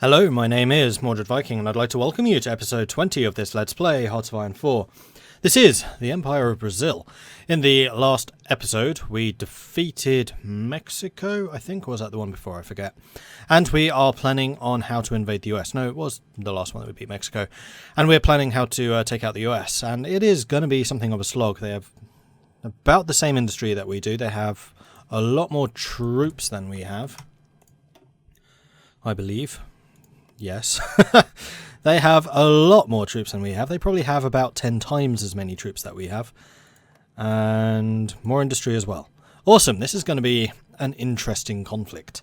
Hello, my name is Mordred Viking, and I'd like to welcome you to episode 20 of this Let's Play Hearts of Iron 4. This is the Empire of Brazil. In the last episode, we defeated Mexico, I think, or was that the one before? I forget. And we are planning on how to invade the US. No, it was the last one that we beat Mexico. And we're planning how to take out the US, and it is going to be something of a slog. They have about the same industry that we do. They have a lot more troops than we have, I believe. Yes. They have a lot more troops than we have. They probably have about 10 times as many troops that we have. And more industry as well. Awesome. This is going to be an interesting conflict.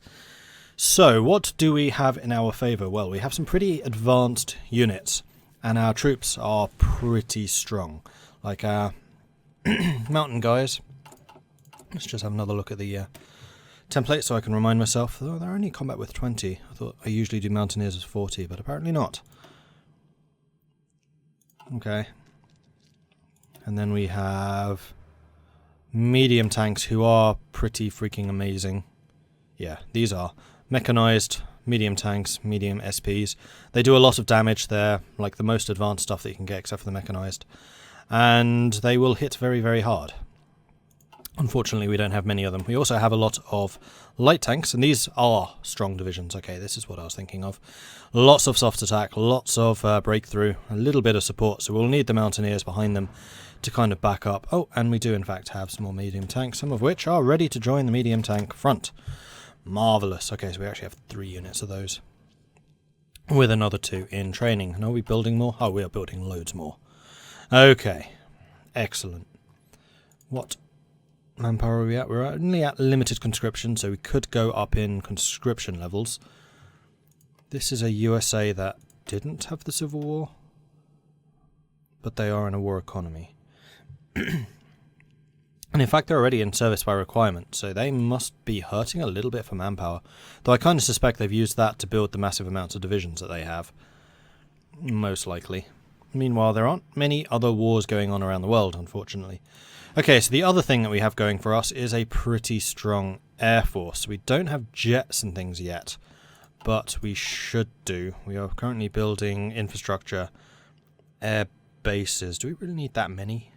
So, what do we have in our favour? Well, we have some pretty advanced units. And our troops are pretty strong. Like our mountain guys. Let's just have another look at the template so I can remind myself. Oh, they're only combat with 20. I thought I usually do mountaineers as 40, but apparently not. Okay. And then we have medium tanks who are pretty freaking amazing. Yeah, these are mechanized medium tanks, medium SPs. They do a lot of damage. They're like the most advanced stuff that you can get except for the mechanized. And they will hit very, very hard. Unfortunately, we don't have many of them. We also have a lot of light tanks, and these are strong divisions. Okay, this is what I was thinking of. Lots of soft attack, lots of breakthrough, a little bit of support, so we'll need the mountaineers behind them to kind of back up. Oh, and we do in fact have some more medium tanks, some of which are ready to join the medium tank front. Marvellous. Okay, so we actually have 3 units of those, with another 2 in training. And are we building more? Oh, we are building loads more. Okay, excellent. What manpower are we at? We're only at limited conscription, so we could go up in conscription levels. This is a USA that didn't have the Civil War, but they are in a war economy. And in fact, they're already in service by requirement, so they must be hurting a little bit for manpower. Though I kind of suspect they've used that to build the massive amounts of divisions that they have. Most likely. Meanwhile, there aren't many other wars going on around the world, unfortunately. Okay, so the other thing that we have going for us is a pretty strong air force. We don't have jets and things yet, but we should do. We are currently building infrastructure, air bases. Do we really need that many?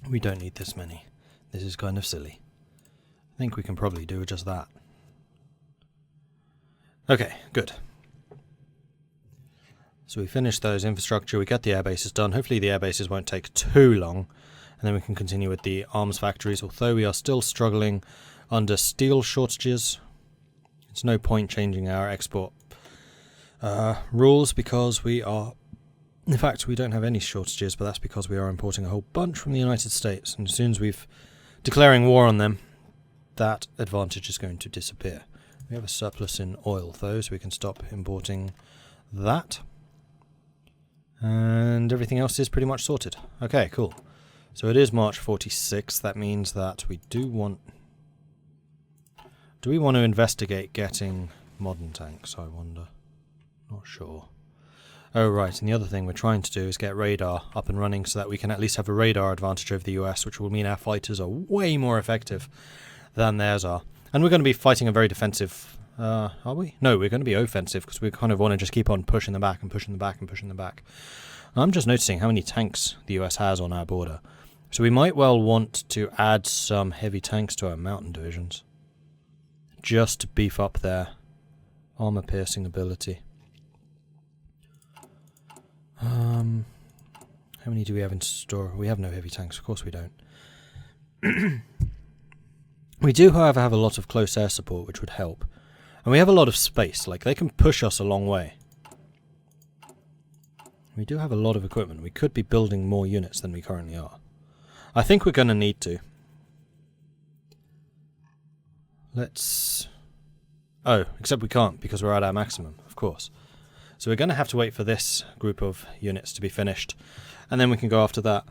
We don't need this many. This is kind of silly. I think we can probably do just that. Okay, good. So we finish those infrastructure, we get the air bases done. Hopefully the air bases won't take too long. And then we can continue with the arms factories, although we are still struggling under steel shortages. It's no point changing our export rules because we are... In fact, we don't have any shortages, but that's because we are importing a whole bunch from the United States. And as soon as we've declaring war on them, that advantage is going to disappear. We have a surplus in oil, though, so we can stop importing that. And everything else is pretty much sorted. Okay, cool. So it is March 46. That means that we do want... Do we want to investigate getting modern tanks, I wonder? Not sure. Oh, right, and the other thing we're trying to do is get radar up and running so that we can at least have a radar advantage over the US, which will mean our fighters are way more effective than theirs are. And we're going to be fighting a very defensive... are we? No, we're going to be offensive because we kind of want to just keep on pushing them back and pushing them back and pushing them back. I'm just noticing how many tanks the US has on our border. So we might well want to add some heavy tanks to our mountain divisions. Just to beef up their armor-piercing ability. How many do we have in store? We have no heavy tanks, of course we don't. We do, however, have a lot of close air support, which would help. And we have a lot of space, like they can push us a long way. We do have a lot of equipment. We could be building more units than we currently are. I think we're going to need to. Let's... Oh, except we can't because we're at our maximum, of course. So we're going to have to wait for this group of units to be finished, and then we can go after that.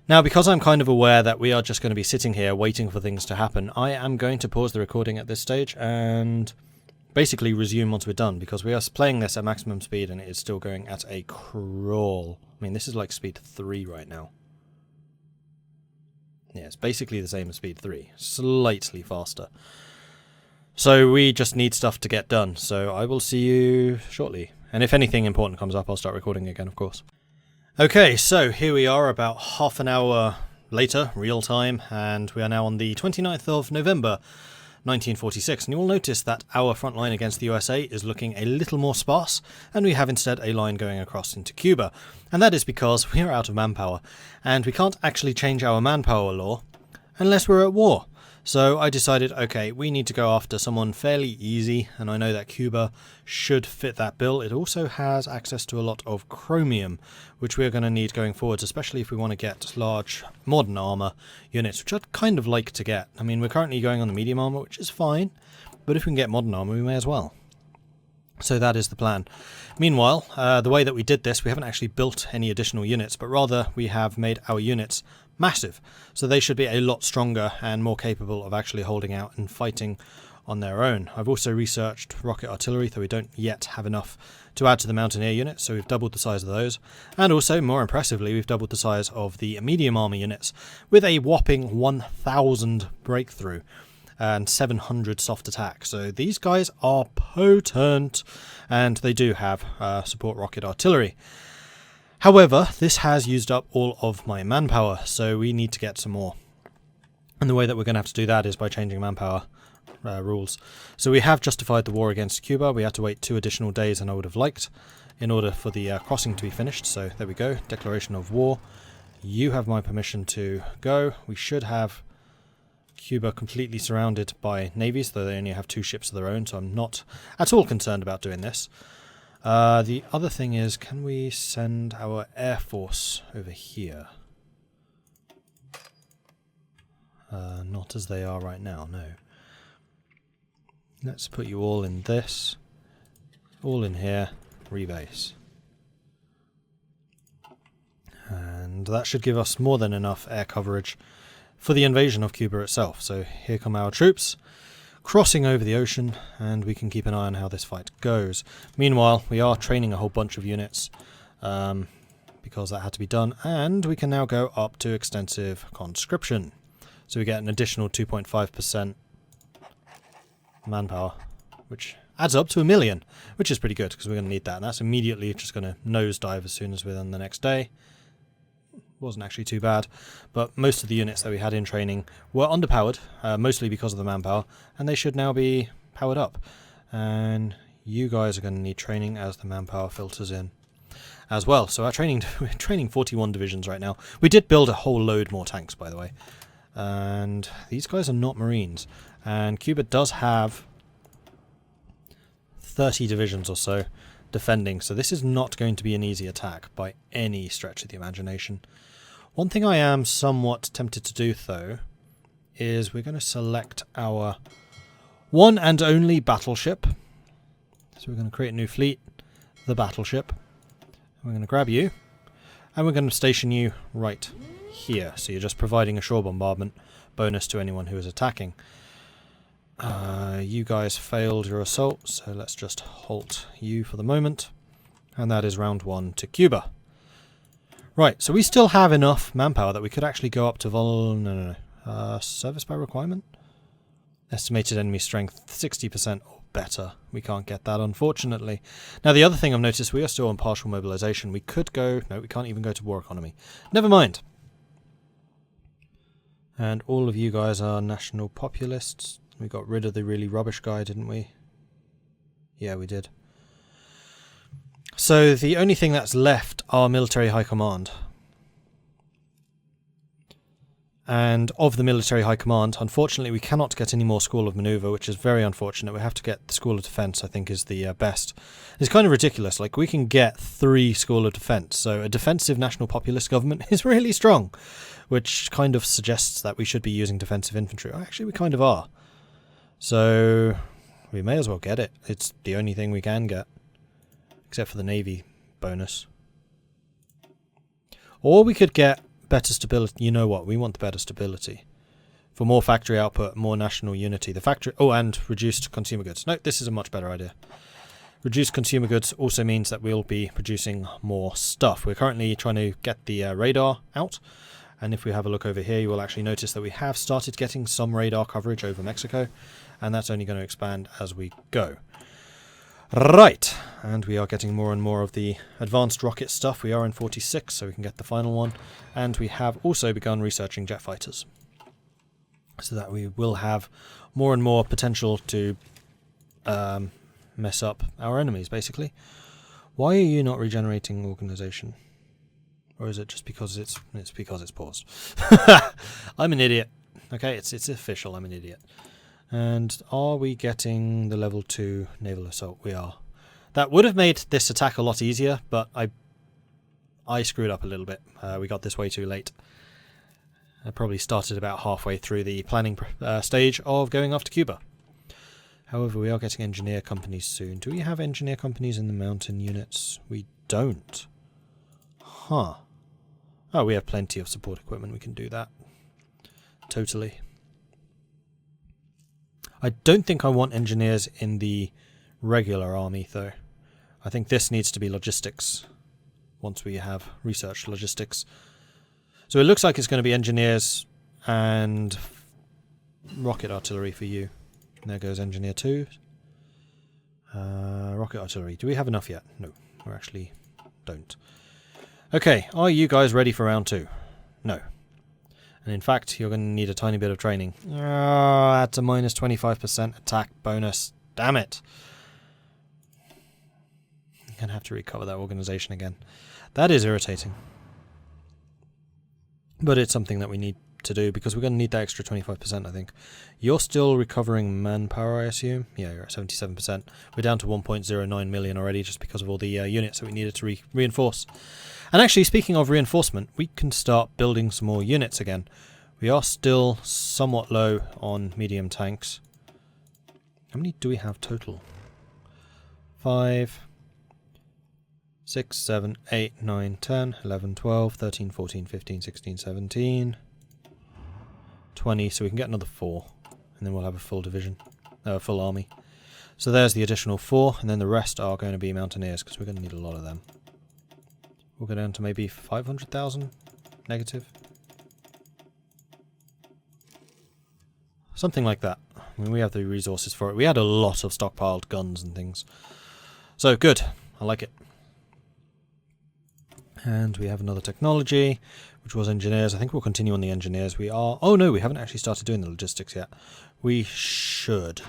Now, because I'm kind of aware that we are just going to be sitting here waiting for things to happen, I am going to pause the recording at this stage and basically resume once we're done, because we are playing this at maximum speed and it is still going at a crawl. I mean, this is like speed 3 right now. Yeah, it's basically the same as speed 3, slightly faster. So we just need stuff to get done. So I will see you shortly. And if anything important comes up, I'll start recording again, of course. Okay, so here we are about half an hour later, real time, and we are now on the 29th of November, 1946. And you will notice that our front line against the USA is looking a little more sparse, and we have instead a line going across into Cuba. And that is because we are out of manpower, and we can't actually change our manpower law unless we're at war. So I decided, okay, we need to go after someone fairly easy, and I know that Cuba should fit that bill. It also has access to a lot of chromium, which we're going to need going forwards, especially if we want to get large modern armour units, which I'd kind of like to get. I mean, we're currently going on the medium armour, which is fine, but if we can get modern armour, we may as well. So that is the plan. Meanwhile, the way that we did this, we haven't actually built any additional units, but rather we have made our units massive. So they should be a lot stronger and more capable of actually holding out and fighting on their own. I've also researched rocket artillery, though we don't yet have enough to add to the mountaineer units, so we've doubled the size of those. And also, more impressively, we've doubled the size of the medium armour units with a whopping 1,000 breakthrough and 700 soft attack. So these guys are potent, and they do have support rocket artillery. However, this has used up all of my manpower, so we need to get some more. And the way that we're going to have to do that is by changing manpower rules. So we have justified the war against Cuba. We had to wait 2 additional days than I would have liked in order for the crossing to be finished. So there we go, declaration of war. You have my permission to go. We should have Cuba completely surrounded by navies, though they only have 2 ships of their own, so I'm not at all concerned about doing this. The other thing is, can we send our air force over here? Not as they are right now, no. Let's put you all in this, all in here, rebase. And that should give us more than enough air coverage for the invasion of Cuba itself. So here come our troops, crossing over the ocean, and we can keep an eye on how this fight goes. Meanwhile, we are training a whole bunch of units, because that had to be done, and we can now go up to extensive conscription. So we get an additional 2.5% manpower, which adds up to 1 million, which is pretty good, because we're going to need that, and that's immediately just going to nosedive as soon as we're done the next day. Wasn't actually too bad, but most of the units that we had in training were underpowered, mostly because of the manpower, and they should now be powered up. And you guys are going to need training as the manpower filters in as well. So our training, we're training 41 divisions right now. We did build a whole load more tanks, by the way, and these guys are not Marines, and Cuba does have 30 divisions or so defending, so this is not going to be an easy attack by any stretch of the imagination. One thing I am somewhat tempted to do, though, is we're going to select our one and only battleship. So we're going to create a new fleet, the battleship. We're going to grab you, and we're going to station you right here. So you're just providing a shore bombardment bonus to anyone who is attacking. You guys failed your assault, so let's just halt you for the moment. And that is round 1 to Cuba. Right, so we still have enough manpower that we could actually go up to service by requirement? Estimated enemy strength 60% or better. We can't get that, unfortunately. Now, the other thing I've noticed, we are still on partial mobilization. We could go... No, we can't even go to war economy. Never mind. And all of you guys are national populists. We got rid of the really rubbish guy, didn't we? Yeah, we did. So the only thing that's left are military high command. And of the military high command, unfortunately we cannot get any more School of Maneuver, which is very unfortunate. We have to get the School of Defence, I think, is the best. It's kind of ridiculous. Like, we can get 3 School of Defence, so a defensive national populist government is really strong, which kind of suggests that we should be using defensive infantry. Actually, we kind of are. So we may as well get it. It's the only thing we can get, except for the Navy bonus. Or we could get better stability. You know what? We want the better stability. For more factory output, more national unity. The factory... Oh, and reduced consumer goods. No, this is a much better idea. Reduced consumer goods also means that we'll be producing more stuff. We're currently trying to get the radar out, And if we have a look over here, you will actually notice that we have started getting some radar coverage over Mexico, and that's only going to expand as we go. Right, and we are getting more and more of the advanced rocket stuff. We are in 46, so we can get the final one. And we have also begun researching jet fighters, so that we will have more and more potential to mess up our enemies, basically. Why are you not regenerating organization? Or is it just because it's because it's paused? I'm an idiot. Okay, it's official, I'm an idiot. And are we getting the level 2 naval assault? We are. That would have made this attack a lot easier, but I screwed up a little bit. We got this way too late. I probably started about halfway through the planning stage of going after Cuba. However, we are getting engineer companies soon. Do we have engineer companies in the mountain units? We don't. Huh. Oh, we have plenty of support equipment. We can do that. Totally. I don't think I want engineers in the regular army, though. I think this needs to be logistics. Once we have researched logistics. So it looks like it's going to be engineers and rocket artillery for you. And there goes engineer 2. Rocket artillery. Do we have enough yet? No, we actually don't. Okay, are you guys ready for round 2? No. And in fact, you're going to need a tiny bit of training. That's a minus 25% attack bonus. Damn it. I'm going to have to recover that organization again. That is irritating. But it's something that we need to do because we're going to need that extra 25%, I think. You're still recovering manpower, I assume? Yeah, you're at 77%. We're down to 1.09 million already just because of all the units that we needed to reinforce. And actually, speaking of reinforcement, we can start building some more units again. We are still somewhat low on medium tanks. How many do we have total? 5, 6, 7, 8, 9, 10, 11, 12, 13, 14, 15, 16, 17, 20. So we can get another 4. And then we'll have a full division, full army. So there's the additional 4. And then the rest are going to be mountaineers because we're going to need a lot of them. We'll go down to maybe 500,000 negative. Something like that. I mean, we have the resources for it. We had a lot of stockpiled guns and things. So, good. I like it. And we have another technology, which was engineers. I think we'll continue on the engineers. We are... Oh, no, we haven't actually started doing the logistics yet. We should.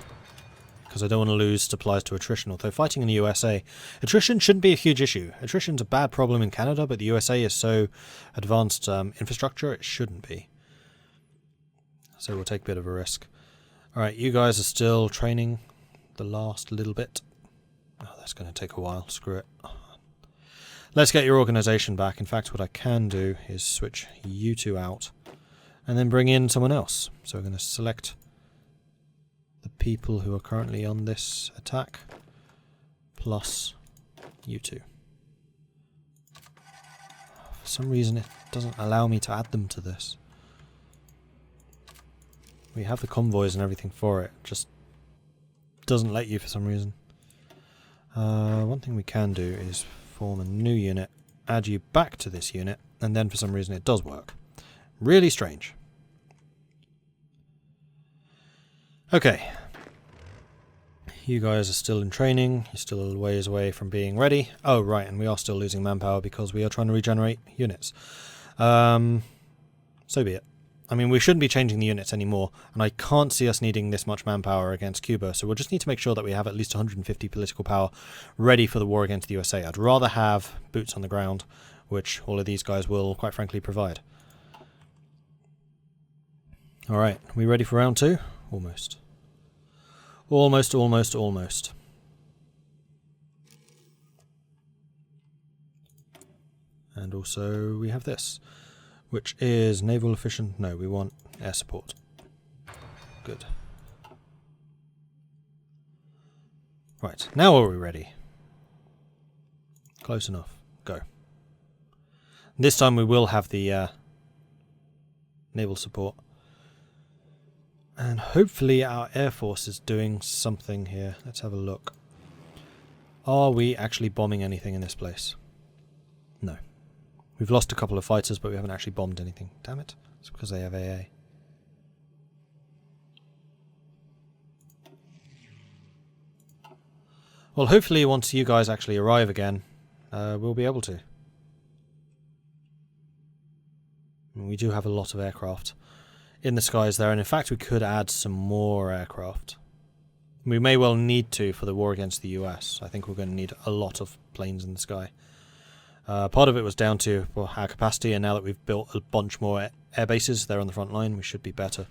Because I don't want to lose supplies to attrition. Although fighting in the USA, attrition shouldn't be a huge issue. Attrition's a bad problem in Canada, but the USA is so advanced infrastructure, it shouldn't be. So we'll take a bit of a risk. Alright, you guys are still training the last little bit. Oh, that's going to take a while. Screw it. Let's get your organisation back. In fact, what I can do is switch you two out and then bring in someone else. So we're going to select the people who are currently on this attack plus you two. For some reason it doesn't allow me to add them to this. We have the convoys and everything for it, just doesn't let you for some reason. One thing we can do is form a new unit, add you back to this unit, and then for some reason it does work. Really strange. Okay. You guys are still in training, you're still a ways away from being ready. Oh right, and we are still losing manpower because we are trying to regenerate units. So be it. I mean, we shouldn't be changing the units anymore, and I can't see us needing this much manpower against Cuba, so we'll just need to make sure that we have at least 150 political power ready for the war against the USA. I'd rather have boots on the ground, which all of these guys will, quite frankly, provide. Alright, we ready for round 2? Almost. Almost, almost, almost. And also we have this, which is naval efficient. No, we want air support. Good. Right, now are we ready? Close enough. Go. This time we will have the naval support. And hopefully our air force is doing something here. Let's have a look. Are we actually bombing anything in this place? No. We've lost a couple of fighters, but we haven't actually bombed anything. Damn it. It's because they have AA. Well, hopefully once you guys actually arrive again, we'll be able to. We do have a lot of aircraft in the skies there, and in fact we could add some more aircraft. We may well need to for the war against the US. I think we're going to need a lot of planes in the sky. Part of it was down to our capacity, and now that we've built a bunch more air bases there on the front line, we should be better.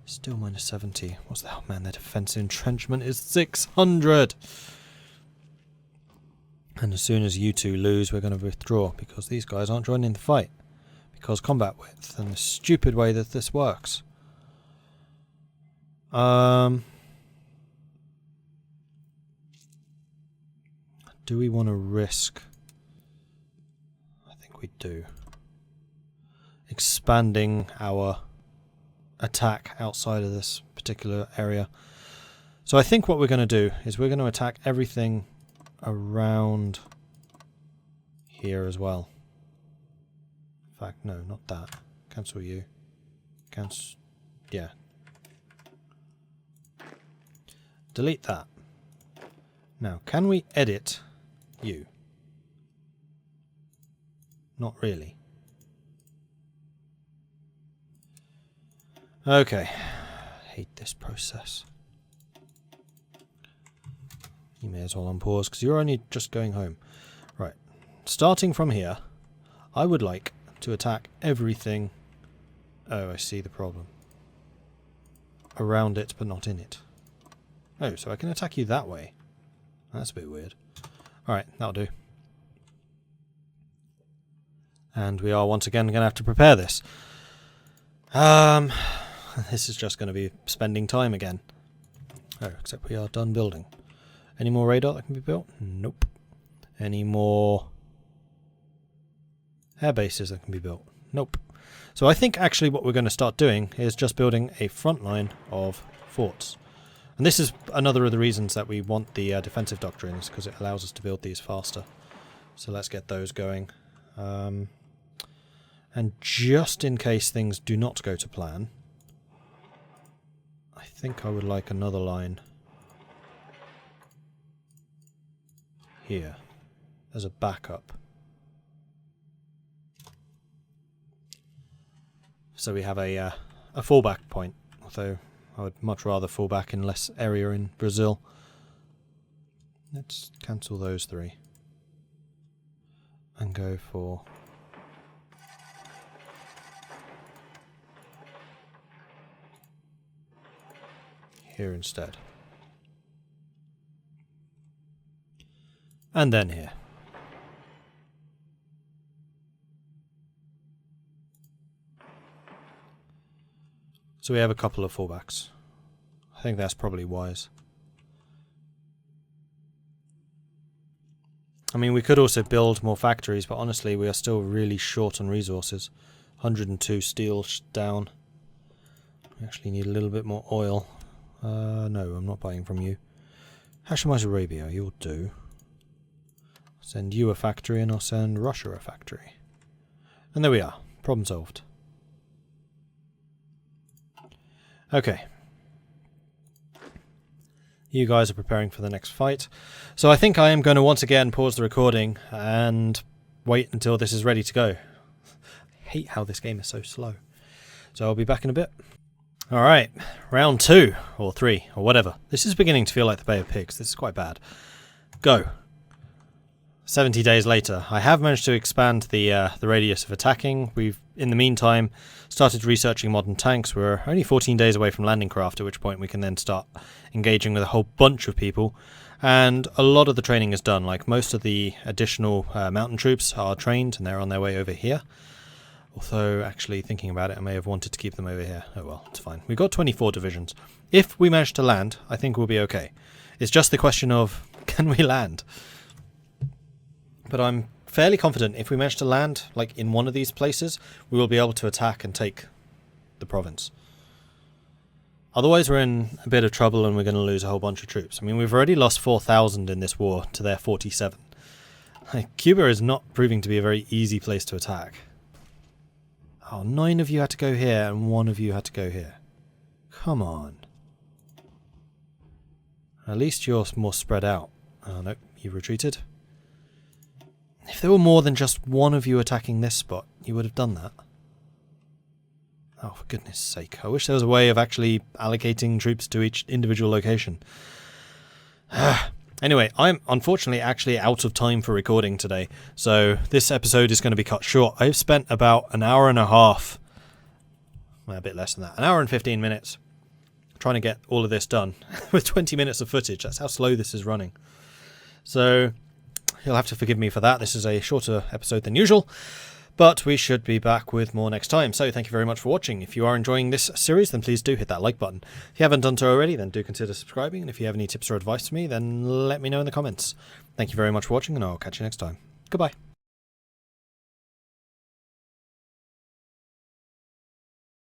Still minus 70. What's the hell, man? Their defensive entrenchment is 600! And as soon as you two lose, we're going to withdraw, because these guys aren't joining the fight. Because combat width, and the stupid way that this works. Do we want to risk... I think we do. Expanding our attack outside of this particular area. So I think what we're going to do is we're going to attack everything around here as well. In fact, no, not that. Cancel you. Cancel. Yeah. Delete that. Now, can we edit you? Not really. Okay. Hate this process. You may as well unpause because you're only just going home. Right. Starting from here, I would like to attack everything. Oh, I see the problem. Around it, but not in it. Oh, so I can attack you that way. That's a bit weird. Alright, that'll do. And we are once again going to have to prepare this. This is just going to be spending time again. Oh, except we are done building. Any more radar that can be built? Nope. Any more air bases that can be built? Nope. So I think actually what we're going to start doing is just building a front line of forts. And this is another of the reasons that we want the defensive doctrines, because it allows us to build these faster. So let's get those going. And just in case things do not go to plan, I think I would like another line here as a backup. So we have a fallback point, although I would much rather fall back in less area in Brazil. Let's cancel those three and go for here instead. And then here. So we have a couple of fallbacks. I think that's probably wise. I mean, we could also build more factories, but honestly, we are still really short on resources. 102 steel down. We actually need a little bit more oil. No, I'm not buying from you. Hashemize Arabia, you'll do. Send you a factory, and I'll send Russia a factory. And there we are. Problem solved. Okay. You guys are preparing for the next fight. So I think I am going to once again pause the recording and wait until this is ready to go. I hate how this game is so slow. So I'll be back in a bit. Alright, round 2, or 3, or whatever. This is beginning to feel like the Bay of Pigs. This is quite bad. Go. 70 days later. I have managed to expand the radius of attacking. We've, in the meantime, started researching modern tanks. We're only 14 days away from landing craft, at which point we can then start engaging with a whole bunch of people. And a lot of the training is done. Like, most of the additional mountain troops are trained, and they're on their way over here. Although, actually, thinking about it, I may have wanted to keep them over here. Oh well, it's fine. We've got 24 divisions. If we manage to land, I think we'll be okay. It's just the question of, can we land? But I'm fairly confident if we manage to land, like, in one of these places, we will be able to attack and take the province. Otherwise, we're in a bit of trouble and we're going to lose a whole bunch of troops. I mean, we've already lost 4,000 in this war to their 47. Cuba is not proving to be a very easy place to attack. Oh, 9 of you had to go here and 1 of you had to go here. Come on. At least you're more spread out. Oh no, you retreated. If there were more than just 1 of you attacking this spot, you would have done that. Oh, for goodness sake. I wish there was a way of actually allocating troops to each individual location. Anyway, I'm unfortunately actually out of time for recording today, so this episode is going to be cut short. I've spent about an hour and a half, well, a bit less than that, an hour and 15 minutes trying to get all of this done with 20 minutes of footage. That's how slow this is running. So you'll have to forgive me for that. This is a shorter episode than usual, but we should be back with more next time. So thank you very much for watching. If you are enjoying this series, then please do hit that like button. If you haven't done so already, then do consider subscribing. And if you have any tips or advice for me, then let me know in the comments. Thank you very much for watching, and I'll catch you next time. Goodbye.